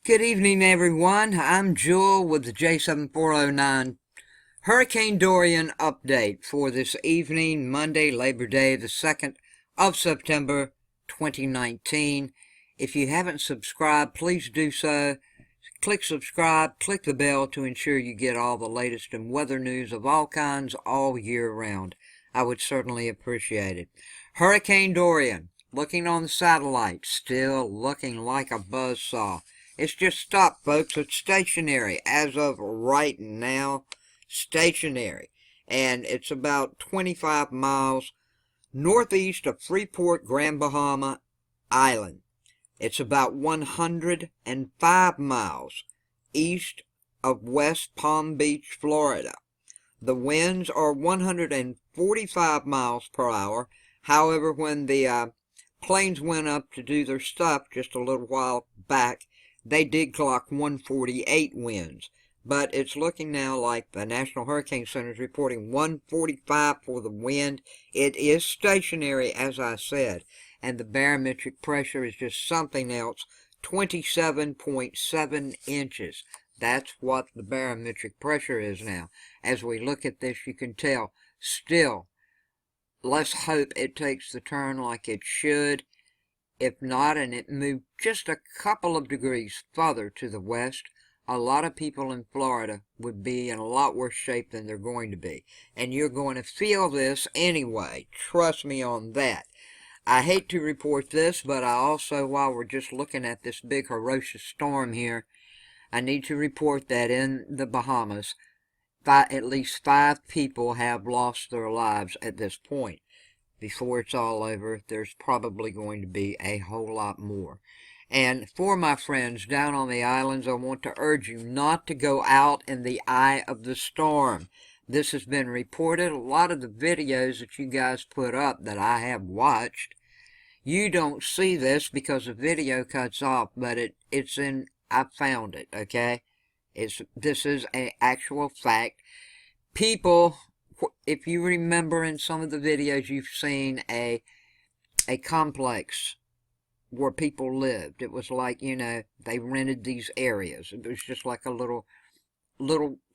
Good evening, everyone. I'm Jewel with the J7409 Hurricane Dorian update for this evening, Monday, Labor Day, the 2nd of September, 2019. If you haven't subscribed, please do so. Click subscribe, click the bell to ensure you get all the latest in weather news of all kinds all year round. I would certainly appreciate it. Hurricane Dorian, looking on the satellite, still looking like a buzzsaw. It's just stopped, folks. It's stationary as of right now. Stationary. And it's about 25 miles northeast of Freeport, Grand Bahama Island. It's about 105 miles east of West Palm Beach, Florida. The winds are 145 miles per hour. However, when the planes went up to do their stuff just a little while back, they did clock 148 winds. But it's looking now like the National Hurricane Center is reporting 145 for the wind. It is stationary, as I said, and the barometric pressure is just something else, 27.7 inches. That's what the barometric pressure is now. As we look at this, you can tell still, let's hope it takes the turn like it should. If not, and it moved just a couple of degrees further to the west, a lot of people in Florida would be in a lot worse shape than they're going to be. And you're going to feel this anyway. Trust me on that. I hate to report this, but I also, while we're just looking at this big ferocious storm here, I need to report that in the Bahamas, at least 5 people have lost their lives at this point. Before it's all over, there's probably going to be a whole lot more. And for my friends down on the islands, I want to urge you not to go out in the eye of the storm. This has been reported. A lot of the videos that you guys put up that I have watched, you don't see this because the video cuts off, but I found it, okay? This is an actual fact. People, if you remember in some of the videos, you've seen a complex where people lived. It was like, they rented these areas. It was just like a little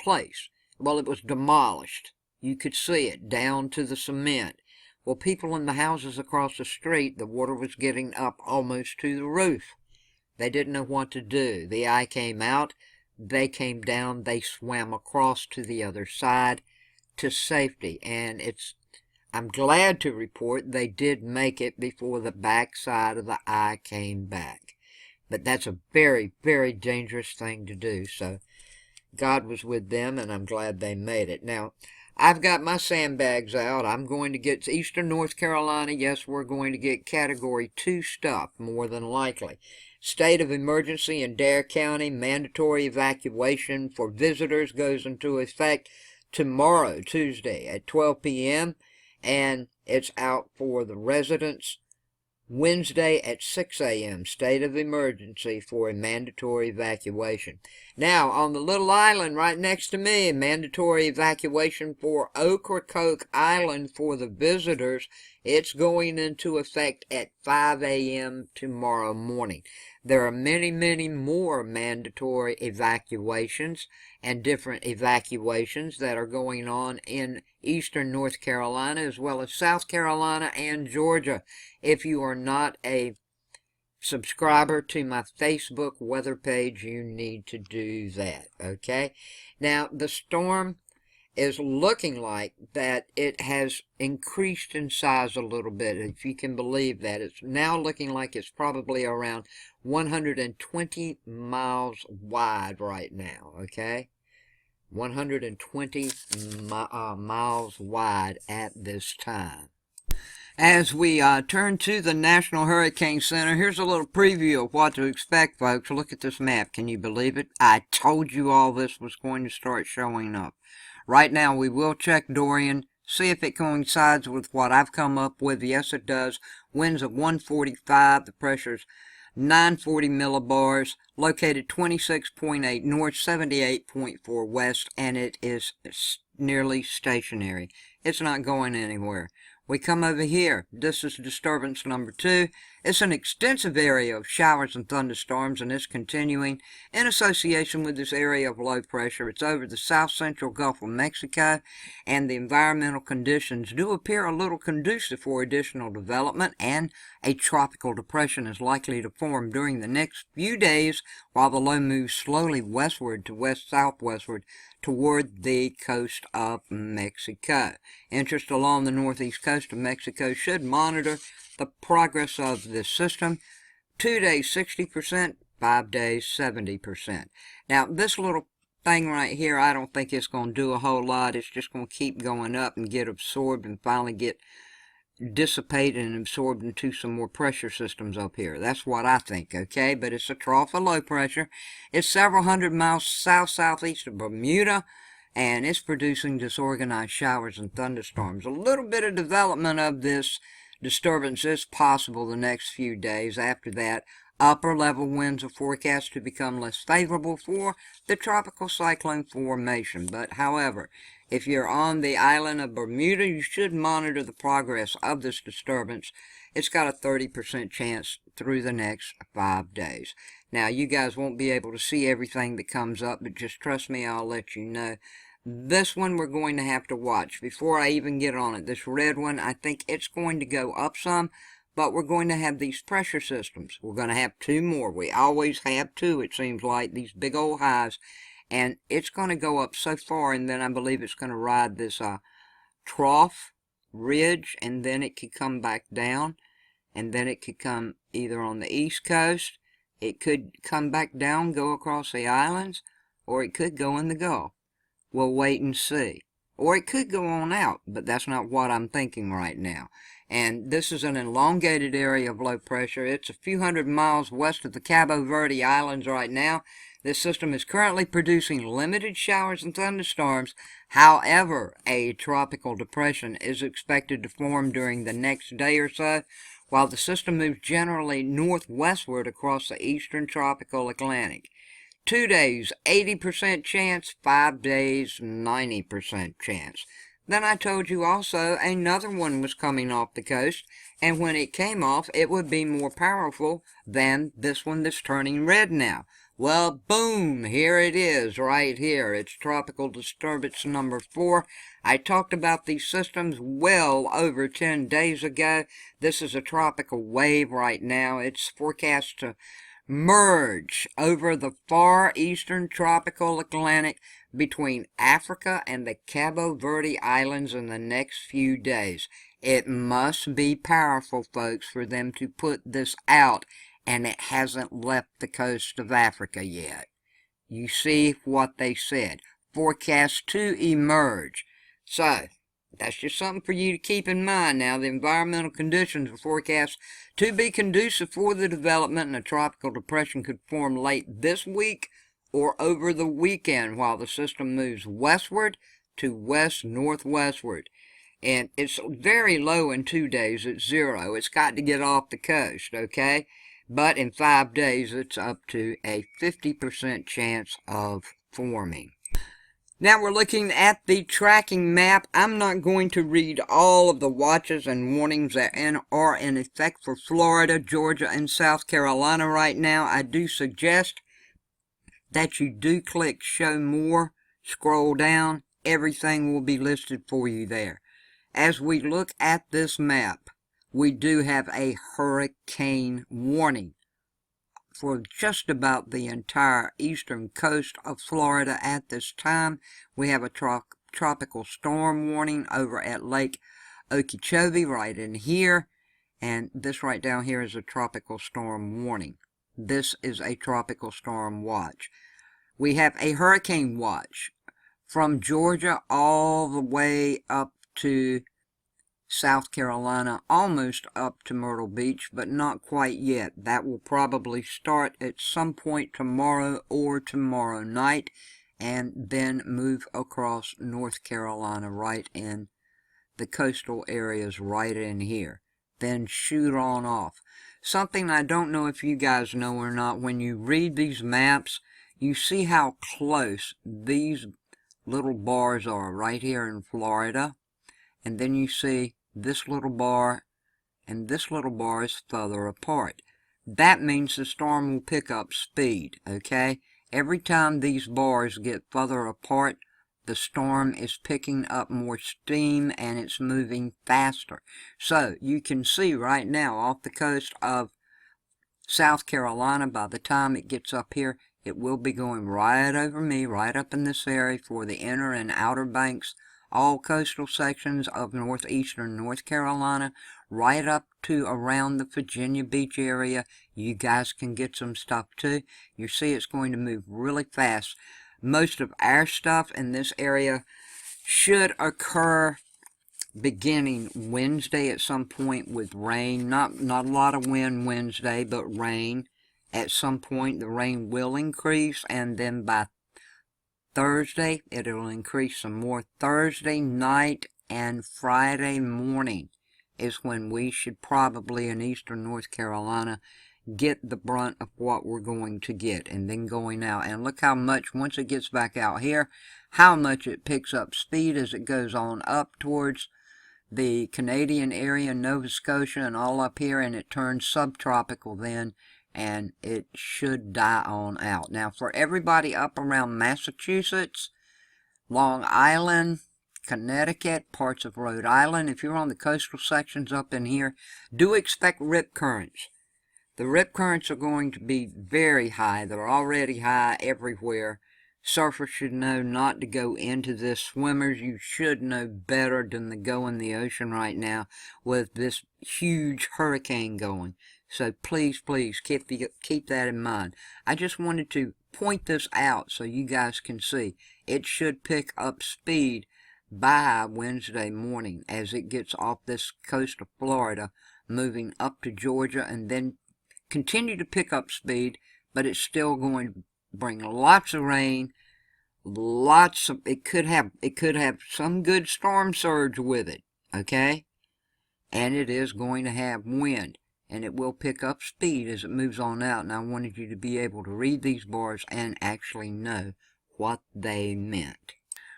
place. Well, it was demolished. You could see it down to the cement. Well, people in the houses across the street, the water was getting up almost to the roof. They didn't know what to do. The eye came out. They came down. They swam across to the other side to safety. And I'm glad to report they did make it before the back side of the eye came back. But that's a very, very dangerous thing to do. So God was with them, and I'm glad they made it. Now, I've got my sandbags out. I'm going to get to Eastern North Carolina. Yes, we're going to get Category 2 stuff, more than likely. State of emergency in Dare County. Mandatory evacuation for visitors goes into effect tomorrow, Tuesday, at 12 p.m., and it's out for the residents Wednesday at 6 a.m., state of emergency for a mandatory evacuation. Now, on the little island right next to me, mandatory evacuation for Ocracoke Island for the visitors. It's going into effect at 5 a.m. tomorrow morning. There are many, many more mandatory evacuations and different evacuations that are going on in Eastern North Carolina as well as South Carolina and Georgia. If you are not a subscriber to my Facebook weather page, you need to do that, okay? Now, the storm is looking like that it has increased in size a little bit, if you can believe that. It's now looking like it's probably around 120 miles wide right now, okay? 120 miles wide at this time. As we turn to the National Hurricane Center, here's a little preview of what to expect, folks. Look at this map. Can you believe it? I told you all this was going to start showing up. Right now, we will check Dorian, see if it coincides with what I've come up with. Yes, it does. Winds of 145. The pressure's 940 millibars, located 26.8 north, 78.4 west, and it is nearly stationary. It's not going anywhere. We come over here. This is disturbance number 2. It's an extensive area of showers and thunderstorms, and it's continuing in association with this area of low pressure. It's over the south central Gulf of Mexico, and the environmental conditions do appear a little conducive for additional development, and a tropical depression is likely to form during the next few days while the low moves slowly westward to west-southwestward toward the coast of Mexico. Interest along the northeast coast of Mexico should monitor the progress of this system. 2 days 60%, 5 days 70%. Now this little thing right here, I don't think it's going to do a whole lot. It's just going to keep going up and get absorbed and finally get dissipated and absorbed into some more pressure systems up here. That's what I think, okay? But it's a trough of low pressure. It's several hundred miles south-southeast of Bermuda, and it's producing disorganized showers and thunderstorms. A little bit of development of this disturbance is possible the next few days. After that, upper level winds are forecast to become less favorable for the tropical cyclone formation. But however, if you're on the island of Bermuda, you should monitor the progress of this disturbance. It's got a 30% chance through the next 5 days. Now, you guys won't be able to see everything that comes up, but just trust me, I'll let you know. This one we're going to have to watch before I even get on it. This red one, I think it's going to go up some, but we're going to have these pressure systems. We're going to have 2 more. We always have 2, it seems like, these big old highs. And it's going to go up so far, and then I believe it's going to ride this trough ridge, and then it could come back down, and then it could come either on the east coast, it could come back down, go across the islands, or it could go in the Gulf. We'll wait and see. Or it could go on out, but that's not what I'm thinking right now. And this is an elongated area of low pressure. It's a few hundred miles west of the Cabo Verde Islands right now. This system is currently producing limited showers and thunderstorms. However, a tropical depression is expected to form during the next day or so, while the system moves generally northwestward across the eastern tropical Atlantic. 2 days, 80% chance, 5 days, 90% chance. Then I told you also another one was coming off the coast, and when it came off, it would be more powerful than this one that's turning red now. Well, boom, here it is right here. It's tropical disturbance number 4. I talked about these systems well over 10 days ago. This is a tropical wave right now. It's forecast to merge over the far eastern tropical Atlantic between Africa and the Cabo Verde Islands in the next few days. It must be powerful, folks, for them to put this out, and it hasn't left the coast of Africa yet. You see what they said. Forecast to emerge. So, that's just something for you to keep in mind now. The environmental conditions are forecast to be conducive for the development, and a tropical depression could form late this week or over the weekend while the system moves westward to west-northwestward. And it's very low in 2 days. It's 0. It's got to get off the coast, okay? But in 5 days, it's up to a 50% chance of forming. Now we're looking at the tracking map. I'm not going to read all of the watches and warnings that are in effect for Florida, Georgia, and South Carolina right now. I do suggest that you do click Show More, scroll down, everything will be listed for you there. As we look at this map, we do have a hurricane warning for just about the entire eastern coast of Florida at this time. We have a tropical storm warning over at Lake Okeechobee right in here, and this right down here is a tropical storm warning. This is a tropical storm watch. We have a hurricane watch from Georgia all the way up to South Carolina, almost up to Myrtle Beach, but not quite yet. That will probably start at some point tomorrow or tomorrow night, and then move across North Carolina right in the coastal areas right in here. Then shoot on off. Something I don't know if you guys know or not, when you read these maps, you see how close these little bars are right here in Florida. And then you see this little bar, and this little bar is further apart. That means the storm will pick up speed, okay? Every time these bars get further apart, the storm is picking up more steam and it's moving faster. So you can see right now off the coast of South Carolina, by the time it gets up here, it will be going right over me, right up in this area for the inner and outer banks, all coastal sections of northeastern North Carolina, right up to around the Virginia Beach area. You guys can get some stuff too. You see it's going to move really fast. Most of our stuff in this area should occur beginning Wednesday at some point with rain. Not a lot of wind Wednesday, but rain. At some point the rain will increase, and then by Thursday it'll increase some more. Thursday night and Friday morning is when we should probably in eastern North Carolina get the brunt of what we're going to get, and then going out. And look how much, once it gets back out here, how much it picks up speed as it goes on up towards the Canadian area, Nova Scotia, and all up here, and it turns subtropical then, and it should die on out. Now, for everybody up around Massachusetts, Long Island, Connecticut, parts of Rhode Island, if you're on the coastal sections up in here, do expect rip currents. The rip currents are going to be very high. They're already high everywhere. Surfers should know not to go into this. Swimmers, you should know better than to go in the ocean right now with this huge hurricane going. So please, please keep that in mind. I just wanted to point this out so you guys can see. It should pick up speed by Wednesday morning as it gets off this coast of Florida, moving up to Georgia, and then continue to pick up speed, but it's still going to bring lots of rain, it could have some good storm surge with it, okay? And it is going to have wind, and it will pick up speed as it moves on out. And I wanted you to be able to read these bars and actually know what they meant.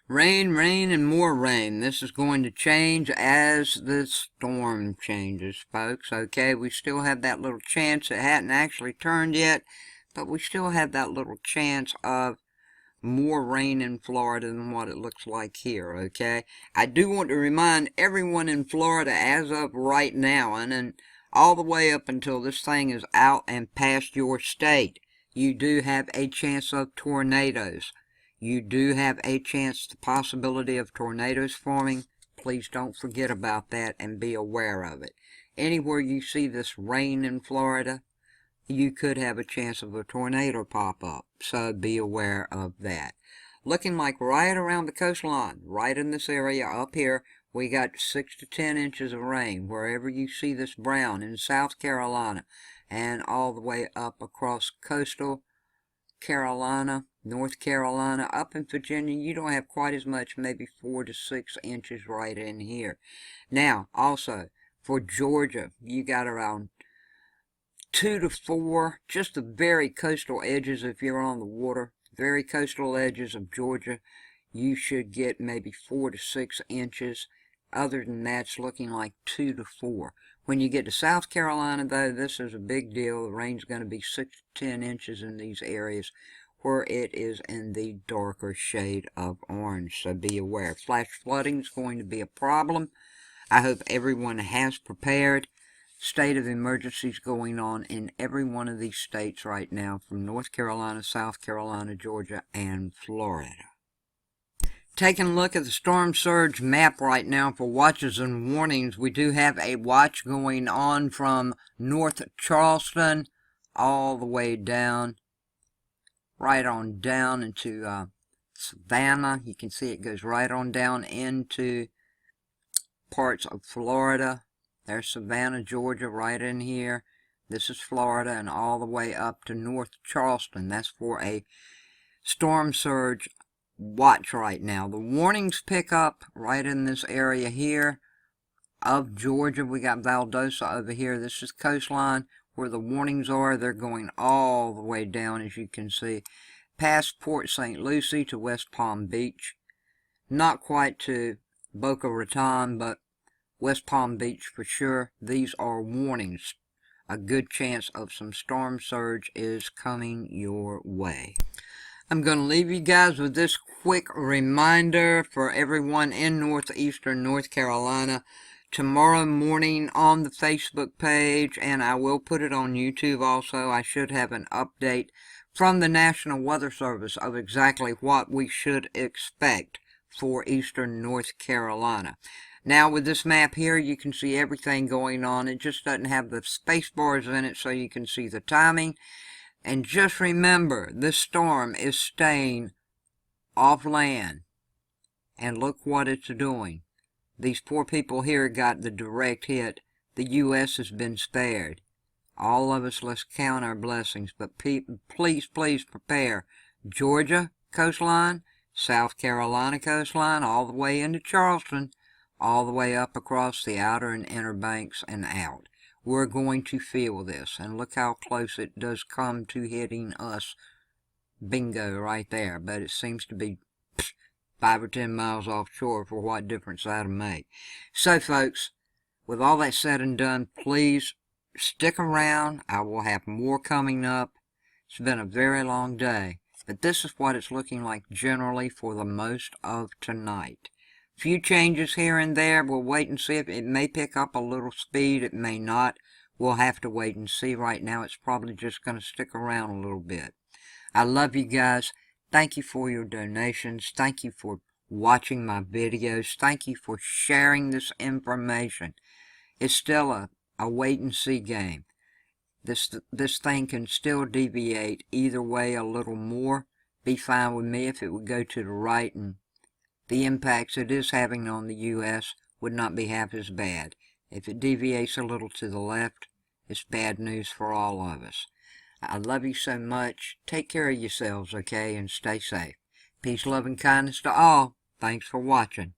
Rain, rain, and more rain. This is going to change as the storm changes, folks. Okay, we still have that little chance. It hadn't actually turned yet, but we still have that little chance of more rain in Florida than what it looks like here, okay? I do want to remind everyone in Florida as of right now, and all the way up until this thing is out and past your state, you do have a chance of tornadoes. You do have a chance, the possibility of tornadoes forming. Please don't forget about that and be aware of it. Anywhere you see this rain in Florida, you could have a chance of a tornado pop up. So be aware of that. Looking like right around the coastline, right in this area up here, we got 6 to 10 inches of rain. Wherever you see this brown in South Carolina and all the way up across coastal Carolina, North Carolina, up in Virginia, you don't have quite as much, maybe 4 to 6 inches right in here. Now, also, for Georgia, you got around 2 to 4, just the very coastal edges if you're on the water, very coastal edges of Georgia, you should get maybe 4 to 6 inches. Other than that, it's looking like 2 to 4. When you get to South Carolina, though, this is a big deal. The rain's going to be 6 to 10 inches in these areas where it is in the darker shade of orange. So be aware. Flash flooding is going to be a problem. I hope everyone has prepared. State of emergencies going on in every one of these states right now, from North Carolina, South Carolina, Georgia, and Florida. Taking a look at the storm surge map right now for watches and warnings, we do have a watch going on from North Charleston all the way down, right on down into Savannah. You can see it goes right on down into parts of Florida. There's Savannah, Georgia, right in here. This is Florida, and all the way up to North Charleston. That's for a storm surge watch right now. The warnings pick up right in this area here of Georgia. We got Valdosta over here. This is coastline where the warnings are. They're going all the way down, as you can see, past Port St. Lucie to West Palm Beach. Not quite to Boca Raton, but West Palm Beach for sure. These are warnings. A good chance of some storm surge is coming your way. I'm going to leave you guys with this quick reminder for everyone in northeastern North Carolina. Tomorrow morning on the Facebook page, and I will put it on YouTube also, I should have an update from the National Weather Service of exactly what we should expect for eastern North Carolina. Now with this map here, you can see everything going on. It just doesn't have the space bars in it so you can see the timing. And just remember, this storm is staying off land. And look what it's doing. These poor people here got the direct hit. The U.S. has been spared. All of us, let's count our blessings. But please, please prepare. Georgia coastline, South Carolina coastline, all the way into Charleston, all the way up across the outer and inner banks and out. We're going to feel this. And look how close it does come to hitting us. Bingo right there. But it seems to be 5 or 10 miles offshore for what difference that'll make. So, folks, with all that said and done, please stick around. I will have more coming up. It's been a very long day. But this is what it's looking like generally for the most of tonight. Few changes here and there. We'll wait and see if it may pick up a little speed. It may not. We'll have to wait and see. Right now, it's probably just going to stick around a little bit. I love you guys. Thank you for your donations. Thank you for watching my videos. Thank you for sharing this information. It's still a wait-and-see game. This thing can still deviate either way a little more. Be fine with me if it would go to the right, and the impacts it is having on the U.S. would not be half as bad. If it deviates a little to the left, it's bad news for all of us. I love you so much. Take care of yourselves, okay, and stay safe. Peace, love, and kindness to all. Thanks for watching.